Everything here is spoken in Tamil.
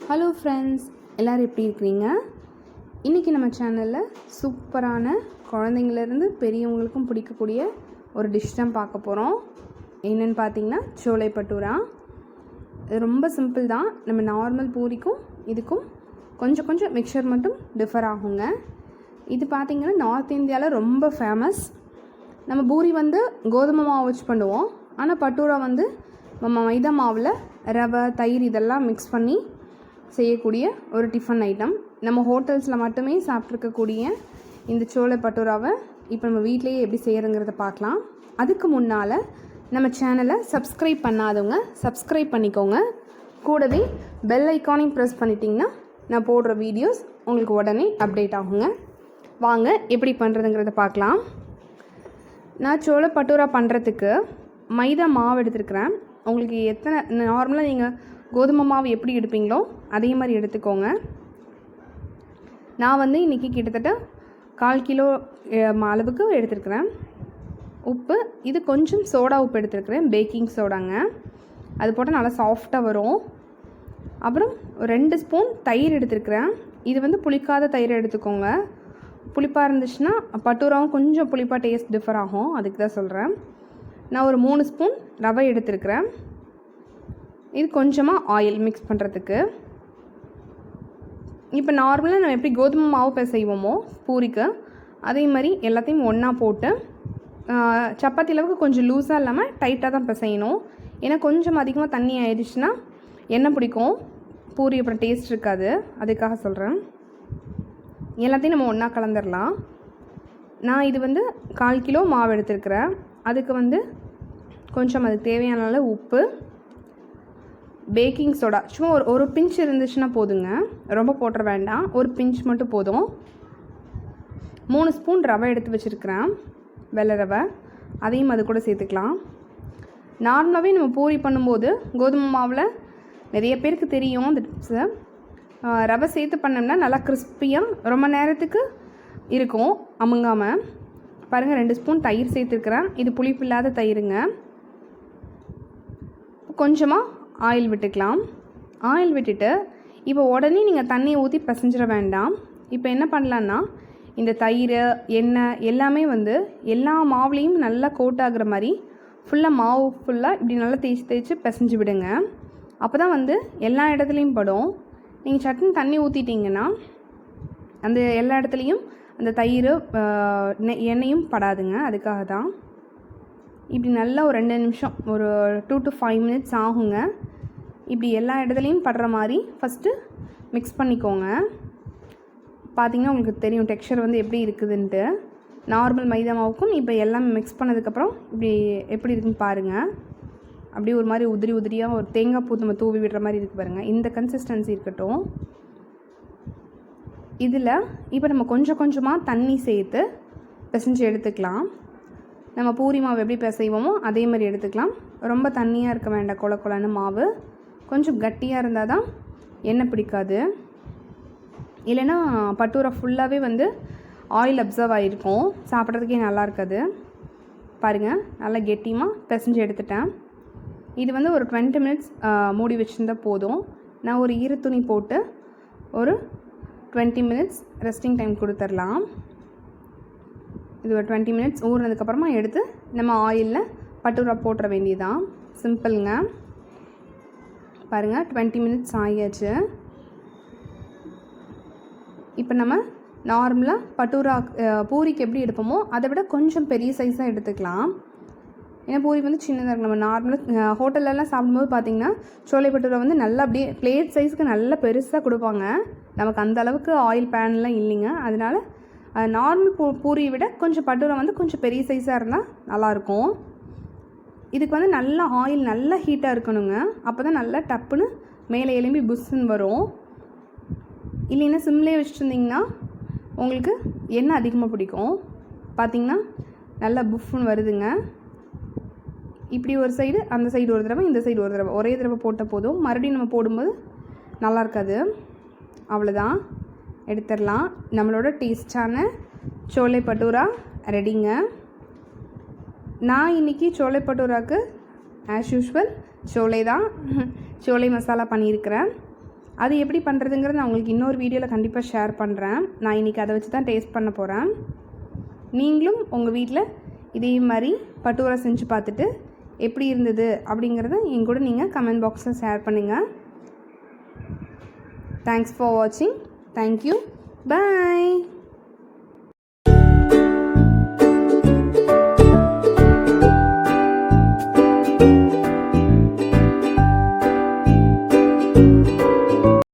ஹலோ ஃப்ரெண்ட்ஸ், எல்லோரும் எப்படி இருக்கிறீங்க? இன்றைக்கி நம்ம சேனலில் சூப்பரான குழந்தைங்கள்லேருந்து பெரியவங்களுக்கும் பிடிக்கக்கூடிய ஒரு டிஷ் தான் பார்க்க போகிறோம். என்னென்னு பார்த்தீங்கன்னா சோலை பட்டூரா. இது ரொம்ப சிம்பிள் தான். நம்ம நார்மல் பூரிக்கும் இதுக்கும் கொஞ்சம் மிக்சர் மட்டும் டிஃபர் ஆகுங்க. இது பார்த்திங்கன்னா நார்த் இந்தியாவில் ரொம்ப ஃபேமஸ். நம்ம பூரி வந்து கோதுமை மாவு வச்சு பண்ணுவோம். ஆனால் பட்டூரா வந்து நம்ம மைதா மாவில் ரவை, தயிர் இதெல்லாம் மிக்ஸ் பண்ணி செய்யக்கூடிய ஒரு டிஃபன் ஐட்டம். நம்ம ஹோட்டல்ஸில் மட்டுமே சாப்பிட்ருக்கக்கூடிய இந்த சோலை பட்டூராவை இப்போ நம்ம வீட்டிலேயே எப்படி செய்கிறங்கிறத பார்க்கலாம். அதுக்கு முன்னால் நம்ம சேனலை சப்ஸ்கிரைப் பண்ணாதவங்க சப்ஸ்கிரைப் பண்ணிக்கோங்க. கூடவே பெல் ஐக்கானையும் ப்ரெஸ் பண்ணிட்டிங்கன்னா நான் போடுற வீடியோஸ் உங்களுக்கு உடனே அப்டேட் ஆகுங்க. வாங்க எப்படி பண்ணுறதுங்கிறத பார்க்கலாம். நான் சோலை பட்டூரா பண்ணுறதுக்கு மைதா மாவு எடுத்துருக்கிறேன். உங்களுக்கு எத்தனை நார்மலாக நீங்கள் கோதுமை மாவு எப்படி எடுப்பீங்களோ அதே மாதிரி எடுத்துக்கோங்க. நான் வந்து இன்றைக்கி கிட்டத்தட்ட 1/4 கிலோ அளவுக்கு எடுத்துருக்கிறேன். உப்பு, இது கொஞ்சம் சோடா உப்பு எடுத்துருக்கிறேன், பேக்கிங் சோடாங்க. அது போட்டால் நல்லா சாஃப்டாக வரும். அப்புறம் 2 ஸ்பூன் தயிர் எடுத்துருக்கிறேன். இது வந்து புளிக்காத தயிர் எடுத்துக்கோங்க. புளிப்பாக இருந்துச்சுன்னா பட்டூராவும் கொஞ்சம் புளிப்பாக டேஸ்ட் டிஃபர் ஆகும், அதுக்கு தான் சொல்கிறேன். நான் ஒரு 3 ஸ்பூன் ரவை எடுத்துருக்கிறேன். இது கொஞ்சமாக ஆயில் மிக்ஸ் பண்ணுறதுக்கு. இப்போ நார்மலாக நம்ம எப்படி கோதுமை மாவு செய்வோமோ பூரிக்கு, அதே மாதிரி எல்லாத்தையும் ஒன்றா போட்டு சப்பாத்தி அளவுக்கு கொஞ்சம் லூஸாக இல்லாமல் டைட்டாக தான் பிசையணும். ஏன்னா கொஞ்சம் அதிகமாக தண்ணி ஆயிடுச்சுன்னா எண்ணெய் பிடிக்கும், பூரி அப்புறம் டேஸ்ட் இருக்காது, அதுக்காக சொல்கிறேன். எல்லாத்தையும் நம்ம ஒன்றா கலந்துடலாம். நான் இது வந்து 1/4 கிலோ மாவு எடுத்துருக்கிறேன். அதுக்கு வந்து கொஞ்சம் அதுக்கு தேவையான அளவு உப்பு, பேக்கிங் சோடா சும்மா ஒரு பிஞ்ச் இருந்துச்சுன்னா போதுங்க, ரொம்ப போட்டுற வேண்டாம், ஒரு பிஞ்ச் மட்டும் போதும். 3 ஸ்பூன் ரவை எடுத்து வச்சுருக்கிறேன், வெள்ளை ரவை, அதையும் அது கூட சேர்த்துக்கலாம். நார்மலாகவே நம்ம பூரி பண்ணும்போது கோதுமை மாவில் நிறைய பேருக்கு தெரியும் அந்த டிப்ஸு. ரவை சேர்த்து பண்ணோம்னா நல்லா கிறிஸ்பியாக ரொம்ப நேரத்துக்கு இருக்கும், அமுங்காமல். பாருங்கள், 2 ஸ்பூன் தயிர் சேர்த்துருக்குறேன். இது புளிப்பு இல்லாத தயிருங்க. கொஞ்சமாக ஆயில் விட்டுக்கலாம். ஆயில் விட்டுட்டு இப்போ உடனே நீங்கள் தண்ணியை ஊற்றி பிசைஞ்சிட வேண்டாம். இப்போ என்ன பண்ணலான்னா, இந்த தயிர், எண்ணெய் எல்லாமே வந்து எல்லா மாவுலேயும் நல்லா கோட் ஆகுற மாதிரி ஃபுல்லாக மாவு ஃபுல்லாக இப்படி நல்லா தேய்ச்சி பிசைஞ்சு விடுங்க. அப்போ தான் வந்து எல்லா இடத்துலையும் படும். நீங்கள் சட்னி தண்ணி ஊற்றிட்டிங்கன்னா அந்த எல்லா இடத்துலையும் அந்த தயிர் எண்ணெயும் படாதுங்க, அதுக்காக தான். இப்படி நல்லா ஒரு 2 நிமிஷம், ஒரு 2 to 5 மினிட்ஸ் ஆகுங்க. இப்படி எல்லா இடத்துலையும் படுற மாதிரி ஃபஸ்ட்டு மிக்ஸ் பண்ணிக்கோங்க. பார்த்திங்கன்னா உங்களுக்கு தெரியும் டெக்ஸ்சர் வந்து எப்படி இருக்குதுன்ட்டு. நார்மல் மைதா மாவுக்கும் இப்போ எல்லாமே மிக்ஸ் பண்ணதுக்கப்புறம் இப்படி எப்படி இருக்குன்னு பாருங்கள். அப்படியே ஒரு மாதிரி உதிரியாக ஒரு தேங்காய் பூ நம்ம தூவி விடுற மாதிரி இருக்குது பாருங்கள். இந்த கன்சிஸ்டன்சி இருக்கட்டும். இதில் இப்போ நம்ம கொஞ்சமாக தண்ணி சேர்த்து பிசைஞ்சு எடுத்துக்கலாம். நம்ம பூரி மாவு எப்படி பிசைவோமோ அதே மாதிரி எடுத்துக்கலாம். ரொம்ப தண்ணியாக இருக்க வேண்டாம், கொலன்னு மாவு. கொஞ்சம் கட்டியாக இருந்தால் தான் எண்ணெய் பிடிக்காது, இல்லைன்னா பட்டூரா ஃபுல்லாகவே வந்து ஆயில் அப்சர்வ் ஆகிருக்கும், சாப்பிட்றதுக்கே நல்லா இருக்காது. பாருங்கள், நல்லா கெட்டியமாக பிசைஞ்சு எடுத்துட்டேன். இது வந்து ஒரு 20 மினிட்ஸ் மூடி வச்சுருந்தால் போதும். நான் ஒரு ஈர துணி போட்டு ஒரு 20 மினிட்ஸ் ரெஸ்டிங் டைம் கொடுத்துடலாம். இது ஒரு 20 மினிட்ஸ் ஊறினதுக்கப்புறமா எடுத்து நம்ம ஆயிலில் பட்டூரா போட்டுற வேண்டியதான். சிம்பிளுங்க. பாருங்கள், 20 மினிட்ஸ் ஆகியாச்சு. இப்போ நம்ம நார்மலாக பட்டூரா பூரிக்கு எப்படி எடுப்போமோ அதை விட கொஞ்சம் பெரிய சைஸாக எடுத்துக்கலாம். ஏன்னா பூரி வந்து சின்னதாக இருக்கும். நம்ம நார்மலாக ஹோட்டல்லலாம் சாப்பிடும்போது பார்த்திங்கன்னா சோலை பட்டூரா வந்து நல்லா அப்படியே பிளேட் சைஸுக்கு நல்லா பெருசாக கொடுப்பாங்க. நமக்கு அந்த அளவுக்கு ஆயில் பேன்லாம் இல்லைங்க. அதனால் நார்மல் பூரியை விட கொஞ்சம் பட்டூரா வந்து கொஞ்சம் பெரிய சைஸாக இருந்தால் நல்லாயிருக்கும். இதுக்கு வந்து நல்லா ஆயில் நல்லா ஹீட்டாக இருக்கணுங்க. அப்போ தான் நல்லா டப்புன்னு மேலே எலும்பி புஷ்ஷுன்னு வரும். இல்லைன்னா சிம்லேயே வச்சுருந்திங்கன்னா உங்களுக்கு எண்ணெய் அதிகமாக பிடிக்கும். பார்த்திங்கன்னா நல்லா புஃப்னு வருதுங்க. இப்படி ஒரு சைடு, அந்த சைடு ஒரு தடவை, இந்த சைடு ஒரு தடவை, ஒரே தடவை போட்ட போதும். மறுபடியும் நம்ம போடும்போது நல்லா இருக்காது. அவ்வளோதான், எடுத்துடலாம். நம்மளோட டேஸ்டான சோலை பட்டூரா ரெடிங்க. நான் இன்றைக்கி சோலை பட்டூராக்கு ஆஸ் யூஷுவல் சோலை தான், சோலை மசாலா பண்ணியிருக்கிறேன். அது எப்படி பண்ணுறதுங்கிறது நான் உங்களுக்கு இன்னொரு வீடியோவில் கண்டிப்பாக ஷேர் பண்ணுறேன். நான் இன்றைக்கி அதை வச்சு தான் டேஸ்ட் பண்ண போகிறேன். நீங்களும் உங்கள் வீட்டில் இதே மாதிரி பட்டூரா செஞ்சு பார்த்துட்டு எப்படி இருந்தது அப்படிங்கிறத என் கூட நீங்கள் கமெண்ட் பாக்ஸில் ஷேர் பண்ணுங்கள். தேங்க்ஸ் ஃபார் வாட்சிங். தேங்க்யூ. பாய்.